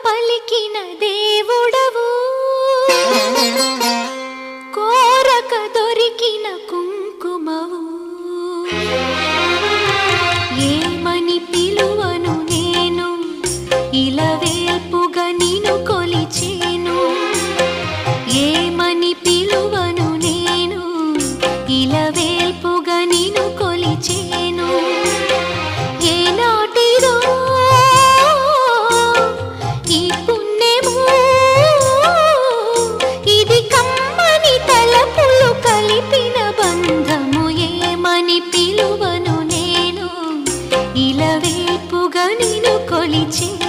పలికిన దేవుడవు, కోరక దొరికిన కుంకుమవు. ఏమని పిలువను నేను, ఇలవేల్పుగా నిన్ను కొలిచేను. ఏమని పిలువను నేను, ఇలవేల్పుగా నిన్ను కొలిచేను. ఏనాటిదో ఈ పుణ్యము, ఇది కమ్మని తలపులు కలిపిన బంధము. ఏమని పిలువను నేను, ఇలవేల్పుగా నిన్ను కొలిచేను.